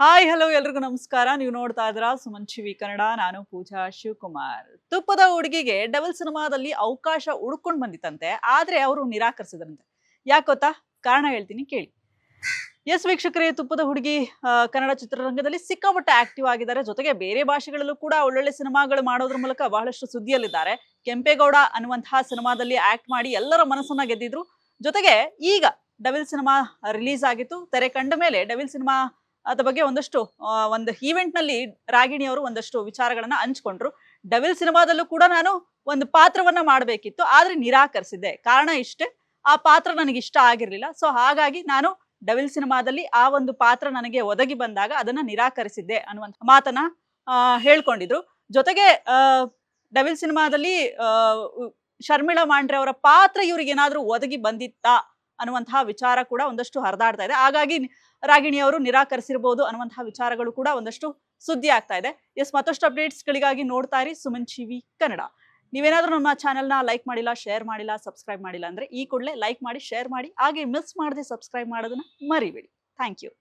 Hi hello ಎಲ್ರಿಗೂ ನಮಸ್ಕಾರ. ನೀವು ನೋಡ್ತಾ ಇದ್ದೀರಾ ಸುಮನ್ ಟಿವಿ ಕನ್ನಡ. ನಾನು ಪೂಜಾ ಶಿವಕುಮಾರ್. ತುಪ್ಪದ ಹುಡುಗಿಗೆ ಡಬಲ್ ಸಿನಿಮಾದಲ್ಲಿ ಅವಕಾಶ ಹುಡ್ಕೊಂಡು ಬಂದಿತ್ತಂತೆ, ಆದ್ರೆ ಅವರು ನಿರಾಕರಿಸಿದ್ರಂತೆ. ಯಾಕೆ ಗೊತ್ತಾ? ಕಾರಣ ಹೇಳ್ತೀನಿ ಕೇಳಿ. ಎಸ್ ವೀಕ್ಷಕರೇ, ತುಪ್ಪದ ಹುಡುಗಿ ಕನ್ನಡ ಚಿತ್ರರಂಗದಲ್ಲಿ ಸಿಕ್ಕಾಪಟ್ಟೆ ಆಕ್ಟಿವ್ ಆಗಿದ್ದಾರೆ. ಜೊತೆಗೆ ಬೇರೆ ಭಾಷೆಗಳಲ್ಲೂ ಕೂಡ ಒಳ್ಳೊಳ್ಳೆ ಸಿನಿಮಾಗಳು ಮಾಡೋದ್ರ ಮೂಲಕ ಬಹಳಷ್ಟು ಸುದ್ದಿಯಲ್ಲಿದ್ದಾರೆ. ಕೆಂಪೇಗೌಡ ಅನ್ನುವಂತಹ ಸಿನಿಮಾದಲ್ಲಿ ಆಕ್ಟ್ ಮಾಡಿ ಎಲ್ಲರ ಮನಸ್ಸನ್ನ ಗೆದ್ದಿದ್ರು. ಜೊತೆಗೆ ಈಗ ಡಬಲ್ ಸಿನಿಮಾ ರಿಲೀಸ್ ಆಗಿತ್ತು. ತೆರೆ ಕಂಡ ಮೇಲೆ ಡಬಲ್ ಸಿನಿಮಾ ಅದ್ರ ಬಗ್ಗೆ ಒಂದಷ್ಟು ಒಂದು ಈವೆಂಟ್ ನಲ್ಲಿ ರಾಗಿಣಿ ಅವರು ಒಂದಷ್ಟು ವಿಚಾರಗಳನ್ನ ಹಂಚ್ಕೊಂಡ್ರು. ಡಬಲ್ ಸಿನಿಮಾದಲ್ಲೂ ಕೂಡ ನಾನು ಒಂದು ಪಾತ್ರವನ್ನ ಮಾಡಬೇಕಿತ್ತು, ಆದ್ರೆ ನಿರಾಕರಿಸಿದ್ದೆ. ಕಾರಣ ಇಷ್ಟೇ, ಆ ಪಾತ್ರ ನನಗೆ ಇಷ್ಟ ಆಗಿರ್ಲಿಲ್ಲ. ಸೊ ಹಾಗಾಗಿ ನಾನು ಡಬಲ್ ಸಿನಿಮಾದಲ್ಲಿ ಆ ಒಂದು ಪಾತ್ರ ನನಗೆ ಒದಗಿ ಬಂದಾಗ ಅದನ್ನ ನಿರಾಕರಿಸಿದ್ದೆ ಅನ್ನುವಂಥ ಮಾತನ್ನ ಹೇಳ್ಕೊಂಡಿದ್ರು. ಜೊತೆಗೆ ಡಬಲ್ ಸಿನಿಮಾದಲ್ಲಿ ಶರ್ಮಿಳಾ ಮಾಂಡ್ರೆ ಅವರ ಪಾತ್ರ ಇವ್ರಿಗೆ ಏನಾದ್ರೂ ಒದಗಿ ಬಂದಿತ್ತಾ ಅನ್ನುವಂತಹ ವಿಚಾರ ಕೂಡ ಒಂದಷ್ಟು ಹರಿದಾಡ್ತಾ ಇದೆ. ಹಾಗಾಗಿ ರಾಗಿಣಿ ಅವರು ನಿರಾಕರಿಸಿರ್ಬೋದು ಅನ್ನುವಂತಹ ವಿಚಾರಗಳು ಕೂಡ ಒಂದಷ್ಟು ಸುದ್ದಿ ಆಗ್ತಾ ಇದೆ. ಮತ್ತಷ್ಟು ಅಪ್ಡೇಟ್ಸ್ ಗಳಿಗಾಗಿ ನೋಡ್ತಾ ಇರಿ ಸುಮನ್ ಟಿವಿ ಕನ್ನಡ. ನೀವೇನಾದ್ರೂ ನಮ್ಮ ಚಾನೆಲ್ನ ಲೈಕ್ ಮಾಡಿಲ್ಲ, ಶೇರ್ ಮಾಡಿಲ್ಲ, ಸಬ್ಸ್ಕ್ರೈಬ್ ಮಾಡಿಲ್ಲ ಅಂದ್ರೆ ಈ ಕೂಡಲೇ ಲೈಕ್ ಮಾಡಿ, ಶೇರ್ ಮಾಡಿ, ಹಾಗೆ ಮಿಸ್ ಮಾಡದೆ ಸಬ್ಸ್ಕ್ರೈಬ್ ಮಾಡೋದನ್ನ ಮರಿಬೇಡಿ. Thank you.